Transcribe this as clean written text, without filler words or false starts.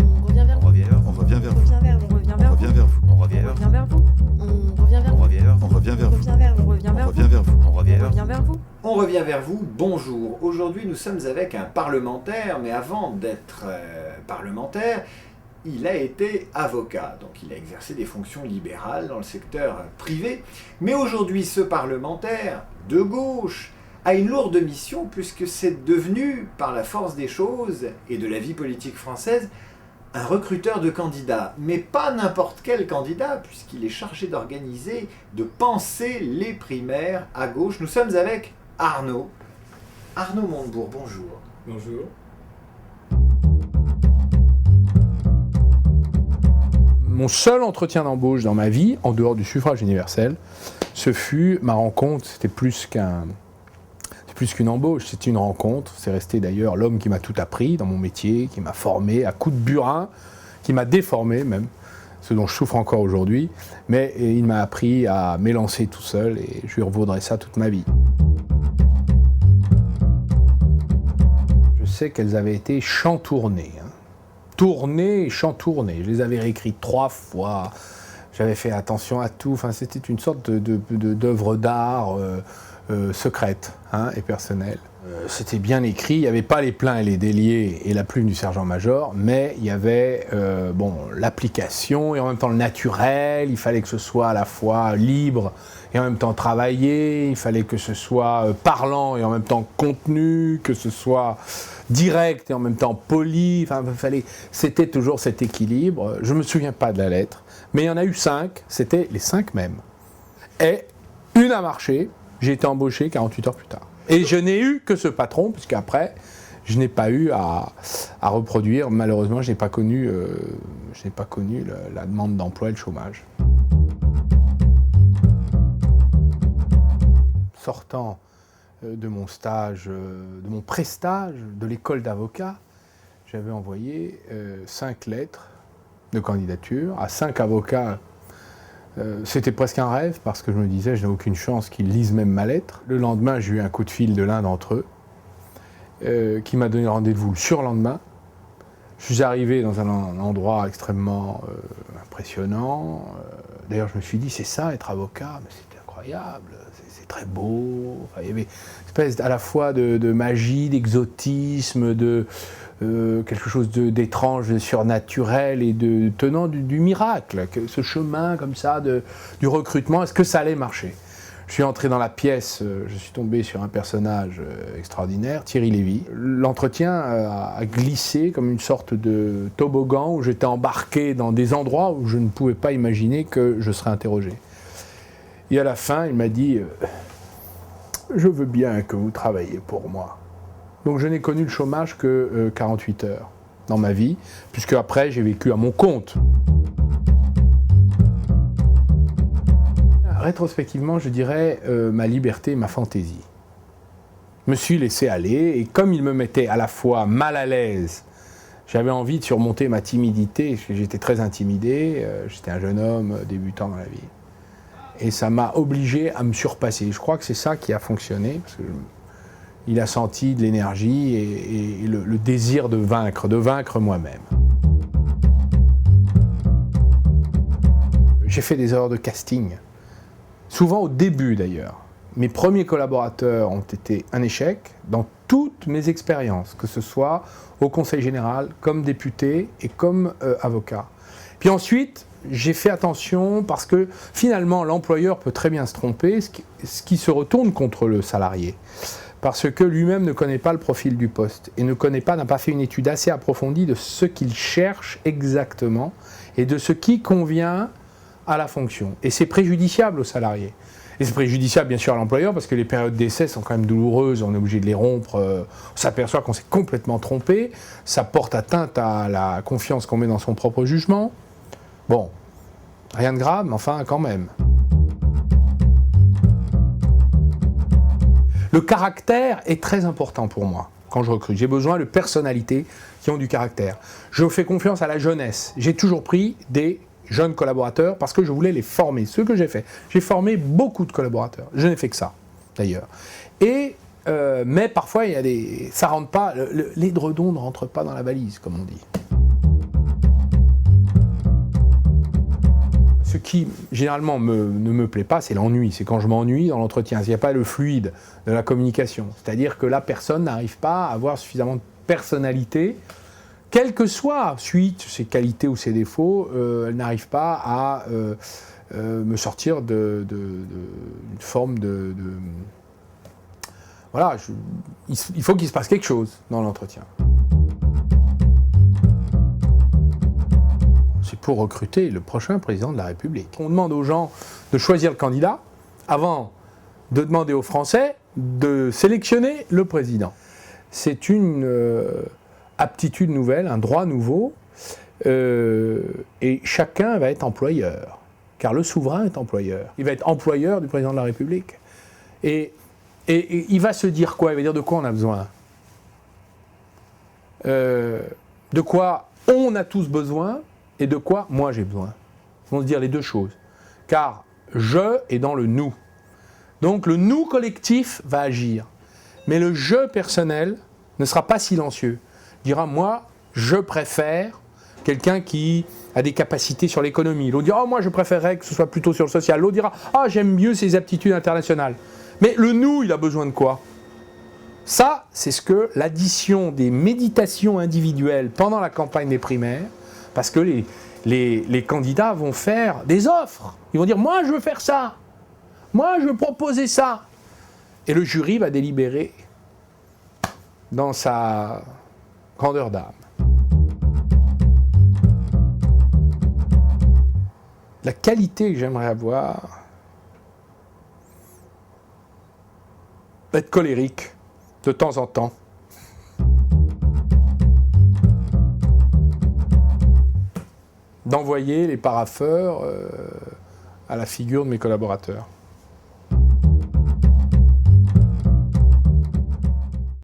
On revient vers vous. On revient vers vous. On revient vers vous. On revient vers vous. On revient vers vous. On revient vers vous. On revient vers vous. On revient vers vous. On revient vers vous. On revient vers vous. On revient vers vous. On revient vers vous, bonjour. Aujourd'hui, nous sommes avec un parlementaire, mais avant d'être parlementaire, il a été avocat, donc il a exercé des fonctions libérales dans le secteur privé. Mais aujourd'hui, ce parlementaire de gauche a une lourde mission puisque c'est devenu, par la force des choses et de la vie politique française, un recruteur de candidats. Mais pas n'importe quel candidat, puisqu'il est chargé d'organiser, de penser les primaires à gauche. Nous sommes avec Arnaud. Arnaud Montebourg, bonjour. Bonjour. Mon seul entretien d'embauche dans ma vie, en dehors du suffrage universel, ce fut ma rencontre. C'était plus qu'une embauche, c'était une rencontre. C'est resté d'ailleurs l'homme qui m'a tout appris dans mon métier, qui m'a formé à coups de burin, qui m'a déformé même, ce dont je souffre encore aujourd'hui. Mais il m'a appris à m'élancer tout seul et je lui revaudrai ça toute ma vie. Je sais qu'elles avaient été chantournées. Tournées et chantournées. Je les avais réécrites 3 fois. J'avais fait attention à tout. Enfin, c'était une sorte d'œuvre d'art secrète et personnelle. C'était bien écrit. Il n'y avait pas les pleins et les déliés et la plume du sergent-major, mais il y avait l'application et en même temps le naturel. Il fallait que ce soit à la fois libre et en même temps travaillé. Il fallait que ce soit parlant et en même temps contenu, que ce soit direct et en même temps poli. Enfin, c'était toujours cet équilibre. Je ne me souviens pas de la lettre, mais il y en a eu 5. C'était les 5 mêmes. Et une a marché. J'ai été embauché 48 heures plus tard. Et je n'ai eu que ce patron, puisqu'après, je n'ai pas eu à reproduire. Malheureusement, je n'ai pas connu la demande d'emploi et le chômage. Sortant de mon stage, de mon prestage de l'école d'avocat, j'avais envoyé 5 lettres de candidature à 5 avocats. C'était presque un rêve parce que je me disais, je n'ai aucune chance qu'ils lisent même ma lettre. Le lendemain, j'ai eu un coup de fil de l'un d'entre eux qui m'a donné rendez-vous le surlendemain. Je suis arrivé dans un endroit extrêmement impressionnant. D'ailleurs, je me suis dit, c'est ça, être avocat, mais c'était incroyable, c'est très beau. Enfin, il y avait une espèce à la fois de magie, d'exotisme, quelque chose d'étrange, de surnaturel et de tenant du miracle. Ce chemin comme ça du recrutement, est-ce que ça allait marcher ? Je suis entré dans la pièce, je suis tombé sur un personnage extraordinaire, Thierry Lévy. L'entretien a glissé comme une sorte de toboggan où j'étais embarqué dans des endroits où je ne pouvais pas imaginer que je serais interrogé. Et à la fin, il m'a dit « Je veux bien que vous travailliez pour moi ». Donc je n'ai connu le chômage que 48 heures dans ma vie, puisque après j'ai vécu à mon compte. Rétrospectivement, je dirais ma liberté, ma fantaisie. Je me suis laissé aller, et comme il me mettait à la fois mal à l'aise, j'avais envie de surmonter ma timidité, parce que j'étais très intimidé, j'étais un jeune homme débutant dans la vie. Et ça m'a obligé à me surpasser. Je crois que c'est ça qui a fonctionné, parce que il a senti de l'énergie et le désir de vaincre moi-même. J'ai fait des erreurs de casting, souvent au début d'ailleurs. Mes premiers collaborateurs ont été un échec dans toutes mes expériences, que ce soit au Conseil général, comme député et comme avocat. Puis ensuite, j'ai fait attention parce que finalement l'employeur peut très bien se tromper, ce qui se retourne contre le salarié. Parce que lui-même ne connaît pas le profil du poste et n'a pas fait une étude assez approfondie de ce qu'il cherche exactement et de ce qui convient à la fonction. Et c'est préjudiciable au salarié. Et c'est préjudiciable bien sûr à l'employeur parce que les périodes d'essai sont quand même douloureuses, on est obligé de les rompre, on s'aperçoit qu'on s'est complètement trompé, ça porte atteinte à la confiance qu'on met dans son propre jugement. Bon, rien de grave, mais enfin quand même. Le caractère est très important pour moi quand je recrute. J'ai besoin de personnalités qui ont du caractère. Je fais confiance à la jeunesse. J'ai toujours pris des jeunes collaborateurs parce que je voulais les former. Ce que j'ai fait. J'ai formé beaucoup de collaborateurs. Je n'ai fait que ça, d'ailleurs. Mais parfois, ça rentre pas. L'édredon ne rentre pas dans la valise, comme on dit. ce qui, généralement, ne me plaît pas, c'est l'ennui. C'est quand je m'ennuie dans l'entretien. Il n'y a pas le fluide de la communication. C'est-à-dire que la personne n'arrive pas à avoir suffisamment de personnalité. Quelle que soit, suite, ses qualités ou ses défauts, elle n'arrive pas à me sortir d'une forme de... Voilà, il faut qu'il se passe quelque chose dans l'entretien. C'est pour recruter le prochain président de la République. On demande aux gens de choisir le candidat avant de demander aux Français de sélectionner le président. C'est une aptitude nouvelle, un droit nouveau, et chacun va être employeur, car le souverain est employeur. Il va être employeur du président de la République. Et il va se dire quoi? Il va dire de quoi on a besoin? De quoi on a tous besoin et de quoi moi j'ai besoin. Ils vont se dire les deux choses. Car je est dans le nous. Donc le nous collectif va agir. Mais le je personnel ne sera pas silencieux. Il dira moi, je préfère quelqu'un qui a des capacités sur l'économie. L'autre dira oh, moi je préférerais que ce soit plutôt sur le social. L'autre dira ah j'aime mieux ses aptitudes internationales. Mais le nous, il a besoin de quoi? Ça, c'est ce que l'addition des méditations individuelles pendant la campagne des primaires, parce que les candidats vont faire des offres. Ils vont dire moi je veux faire ça, moi je veux proposer ça. Et le jury va délibérer dans sa grandeur d'âme. La qualité que j'aimerais avoir, être colérique de temps en temps. D'envoyer les parapheurs à la figure de mes collaborateurs.